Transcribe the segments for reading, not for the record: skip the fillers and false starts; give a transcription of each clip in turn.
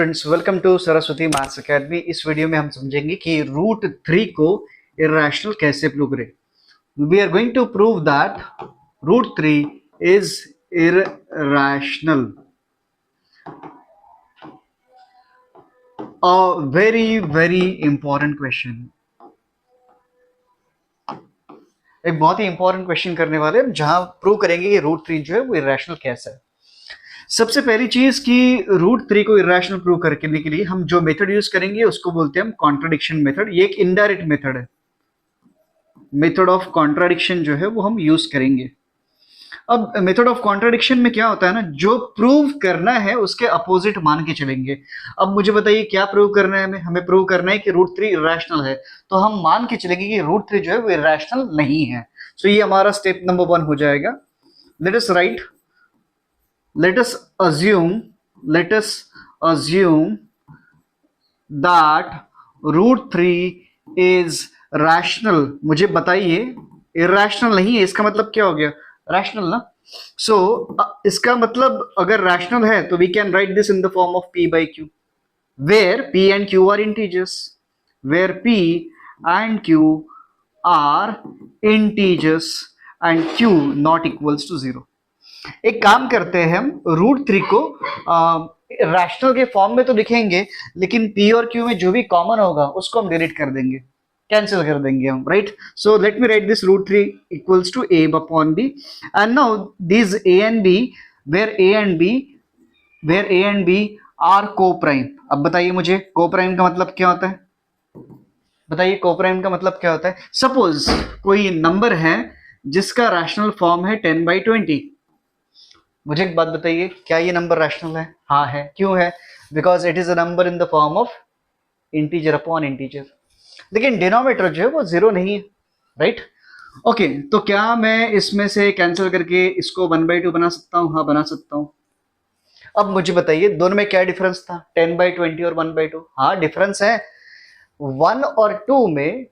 Friends, welcome to Saraswati maths academy. इस video में हम समझेंगे कि रूट 3 को इरेशनल कैसे प्रूव करें। We are going to prove that root 3 is irrational. A very important question, एक बहुत ही इंपॉर्टेंट क्वेश्चन करने वाले हैं जहां प्रूव करेंगे कि रूट 3 जो है वो इरेशनल कैसा है। सबसे पहली चीज कि रूट 3 को इरेशनल प्रूव करने के लिए हम जो मेथड यूज करेंगे उसको बोलते हैं हम कॉन्ट्राडिक्शन मेथड। ये एक इनडायरेक्ट मेथड है, मेथड ऑफ कॉन्ट्राडिक्शन जो है वो हम यूज करेंगे। अब मेथड ऑफ कॉन्ट्राडिक्शन में क्या होता है ना, जो प्रूव करना है उसके अपोजिट मान के चलेंगे। अब मुझे बताइए क्या प्रूव करना है, हमें प्रूव करना है कि रूट 3 इरेशनल है, तो हम मान के चलेंगे कि रूट 3 जो है वो इरेशनल नहीं है। सो ये हमारा स्टेप नंबर 1 हो जाएगा। Let us right, let us assume that root 3 is rational। मुझे बताइए irrational नहीं है, इसका मतलब क्या हो गया, rational ना। so इसका मतलब अगर rational है तो we can write this in the form of p by q, where p and q are integers, where p and q are integers and q not equals to 0। एक काम करते हैं, हम रूट 3 को रैशनल के form में तो लिखेंगे, लेकिन पी और क्यू में जो भी कॉमन होगा उसको हम डिलीट कर देंगे, कैंसिल कर देंगे हम, right. So let me write this root 3 equals to a upon b and now this a and b where a and b are coprime. अब बताइए मुझे को प्राइम का मतलब क्या होता है, बताइए को प्राइम का मतलब क्या होता है। सपोज कोई नंबर है जिसका रैशनल फॉर्म है 10/20। मुझे एक बात बताइए, क्या ये नंबर रैशनल है? हाँ है। क्यों है? Because it is a number in the form of integer upon integer. लेकिन डिनोमिनेटर जो है वो 0 नहीं है, राइट। ओके, तो क्या मैं इसमें से कैंसिल करके इसको 1/2 बना सकता हूँ? हाँ बना सकता हूँ। अब मुझे बताइए दोनों में क्या डिफरेंस था, 10/20 और 1/2? हाँ डिफरेंस है, 1 और 2 में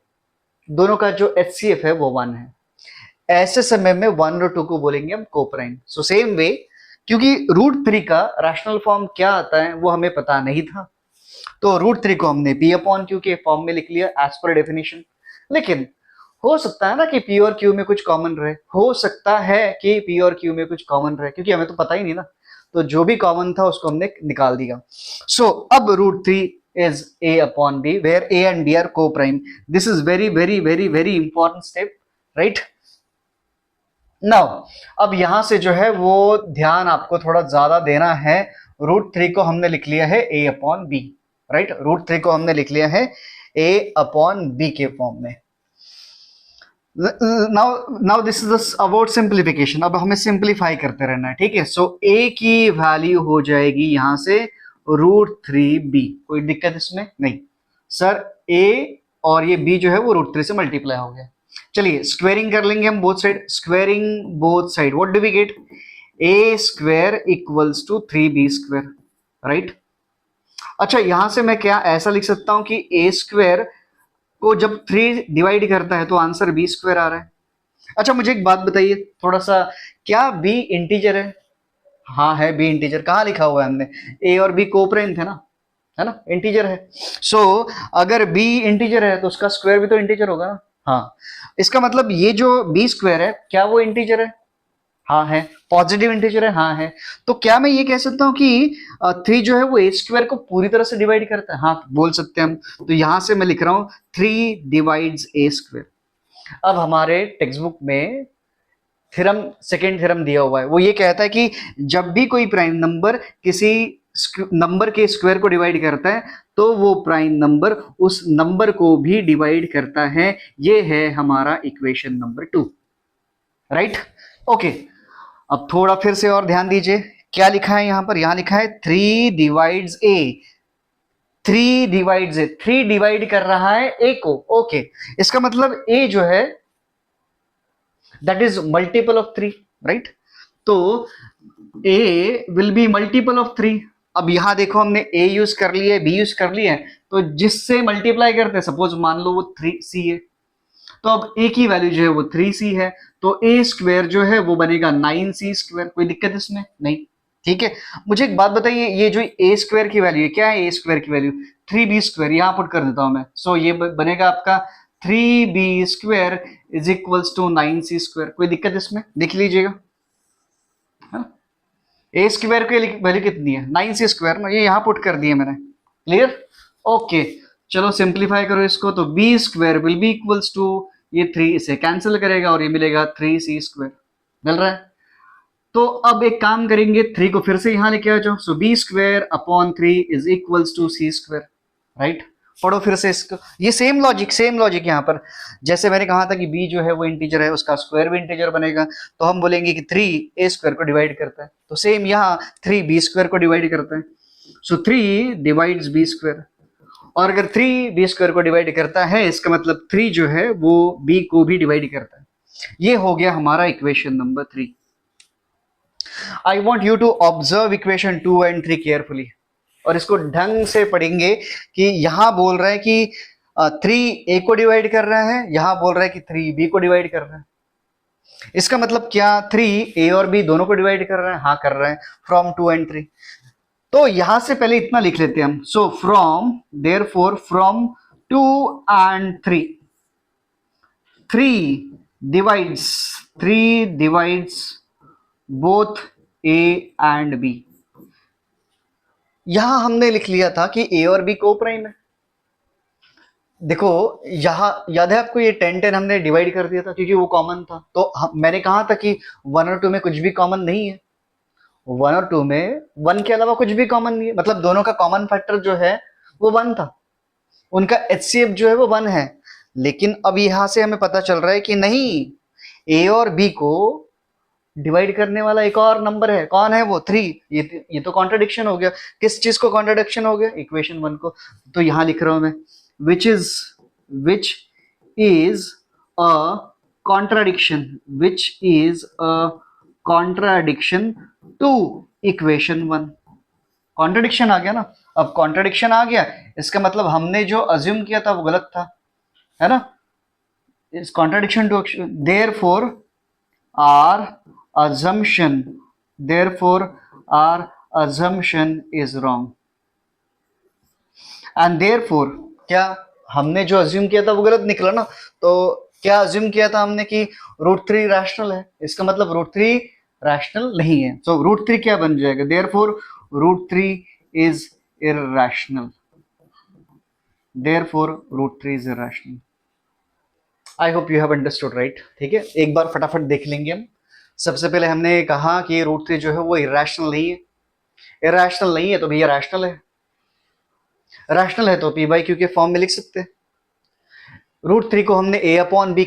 दोनों का जो HCF है वो 1 है। ऐसे समय में 1 और 2 को बोलेंगे हम कोप्राइम। सो सेम वे, क्योंकि रूट 3 का रैशनल फॉर्म क्या आता है वो हमें पता नहीं था, तो रूट 3 को हमने p अपॉन क्यू के फॉर्म में लिख लिया एज पर डेफिनेशन। लेकिन हो सकता है ना कि p और q में कुछ कॉमन रहे, हो सकता है कि p और q में कुछ कॉमन रहे, क्योंकि हमें तो पता ही नहीं ना, तो जो भी कॉमन था उसको हमने निकाल दिया। सो अब root 3 is a upon b where a and b are co-prime. This is very important step, right? Now अब यहां से जो है वो ध्यान आपको थोड़ा ज्यादा देना है। रूट 3 को हमने लिख लिया है a upon b, right. Root 3 को हमने लिख लिया है a अपॉन बी के फॉर्म में। Now now this is about simplification. अब हमें सिंप्लीफाई करते रहना है, ठीक है। सो a की वैल्यू हो जाएगी यहां से रूट 3b। कोई दिक्कत इसमें नहीं सर, a और ये b जो है वो रूट 3 से मल्टीप्लाई हो गया। चलिए स्क्वेयरिंग कर लेंगे हम both side. Squaring both side, what do we get? a square equals to 3b square, right. अच्छा यहां से मैं क्या ऐसा लिख सकता हूं कि a स्क्वेयर को जब 3 डिवाइड करता है तो आंसर b स्क्वेयर आ रहा है। अच्छा मुझे एक बात बताइए थोड़ा सा, क्या b इंटीजर है? हाँ है, b इंटीजर। कहाँ लिखा हुआ है हमने? a और b कोप्राइम थे ना, है ना, इंटीजर है। सो अगर b इंटीजर है तो उसका स्क्वायर भी तो इंटीजर होगा ना। हाँ, इसका मतलब ये जो b स्क्वायर है क्या वो इंटीजर है? हाँ है। पॉजिटिव इंटीजर है? हाँ है। तो क्या मैं ये कह सकता हूँ कि 3 जो है वो a स्क्वायर को पूरी तरह से डिवाइड करता है? हाँ बोल सकते हैं हम। तो यहां से मैं लिख रहा हूँ 3 डिवाइड्स a स्क्वायर। अब हमारे टेक्स्ट बुक में थ्योरम, सेकेंड थ्योरम दिया हुआ है, वो ये कहता है कि जब भी कोई प्राइम नंबर किसी नंबर के स्क्वायर को डिवाइड करता है तो वो प्राइम नंबर उस नंबर को भी डिवाइड करता है। ये है हमारा इक्वेशन नंबर 2, राइट। ओके, अब थोड़ा फिर से और ध्यान दीजिए, क्या लिखा है यहां पर? यहां लिखा है 3 divides a। 3 divides a, 3 divide कर रहा है a को। ओके, इसका मतलब a जो है that is multiple of 3, right? तो a will be multiple of 3। अब यहां देखो हमने a यूज कर लिया है, b यूज कर लिया है, तो जिससे मल्टीप्लाई करते हैं, सपोज मान लो वो 3c है, तो अब a की वैल्यू जो है वो 3c है, तो a स्क्वायर जो है वो बनेगा 9c स्क्वायर। कोई दिक्कत इसमें नहीं। ठीक है, मुझे एक बात बताइए, ये जो ए स्क्वायर की वैल्यू है, क्या है ए स्क्वायर की वैल्यू? 3b स्क्वायर, यहाँ पुट कर देता हूं मैं। सो ये बनेगा आपका 3b square is equals to 9c square. कोई दिक्कत इसमें? देख लीजिएगा, ए स्क्वायर की वैल्यू कितनी है? 9c स्क्वायर ना, ये यहाँ पुट कर दिया मैंने। क्लियर? ओके, चलो सिंप्लीफाई करो इसको, तो b square will be equals to, ये 3 इसे कैंसिल करेगा और ये मिलेगा 3c स्क्वायर। मिल रहा है? तो अब एक काम करेंगे, 3 को फिर से यहां लेके आ जाओ। So B square upon 3 is equals to C square. Right, पढ़ो फिर से इसको। ये सेम लॉजिक यहाँ पर, जैसे मैंने कहा था कि b जो है वो इंटीजर है, उसका स्क्वायर भी इंटीजर बनेगा, तो हम बोलेंगे कि 3 a स्क्वायर को डिवाइड करता है, तो सेम यहाँ 3 b स्क्वायर को डिवाइड करता है। सो 3 डिवाइड्स b स्क्वायर, और अगर 3 b स्क्वायर को डिवाइड करता है, इसका मतलब 3 जो है वो b को भी डिवाइड करता है। ये हो गया हमारा equation number 3। I want you to observe equation 2 and 3 carefully, और इसको ढंग से पढ़ेंगे कि यहां बोल रहा है कि 3 a को डिवाइड कर रहा है, यहां बोल रहा है कि 3b को डिवाइड कर रहा है। इसका मतलब क्या 3 a और b दोनों को डिवाइड कर रहा है? हाँ कर रहा है, फ्रॉम 2 एंड 3। तो यहां से पहले इतना लिख लेते हैं हम। So from, therefore from 2 and 3, 3 divides both a and b। यहां हमने लिख लिया था कि a और b को प्राइम है। देखो यहां याद है आपको, ये 10 हमने डिवाइड कर दिया था क्योंकि वो कॉमन था। तो मैंने कहा था कि 1 और 2 में कुछ भी कॉमन नहीं है, 1 और 2 में 1 के अलावा कुछ भी कॉमन नहीं है, मतलब दोनों का कॉमन फैक्टर जो है वो 1 था, उनका HCF जो है वो 1 है। लेकिन अब यहां से हमें पता चल रहा है कि नहीं, a और b को डिवाइड करने वाला एक और नंबर है। कौन है वो? 3। ये तो कॉन्ट्रडिक्शन हो गया। किस चीज को कॉन्ट्रडिक्शन हो गया? इक्वेशन 1 को। तो यहां लिख रहा हूं मैं, which is a contradiction, which is a contradiction to equation 1। Contradiction आ गया ना। अब कॉन्ट्रडिक्शन आ गया, इसका मतलब हमने जो अज्यूम किया था वो गलत था, है ना? Is contradiction to, therefore our therefore our assumption is wrong, and therefore क्या हमने जो अज्यूम किया था वो गलत निकला ना। तो क्या अज्यूम किया था हमने कि √3 रैशनल है, इसका मतलब √3 रैशनल नहीं है। तो √3 क्या बन जाएगा? therefore √3 is irrational, therefore √3 is irrational। I hope you have understood, right? ठीक है, एक बार फटाफट देख लेंगे हम। सबसे पहले हमने कहा कि √3 जो है वो इरेशनल नहीं है। इरेशनल नहीं है तो भैया रैशनल है, रैशनल है तो p/q के फॉर्म में लिख सकते हैं। √3 को हमने a/b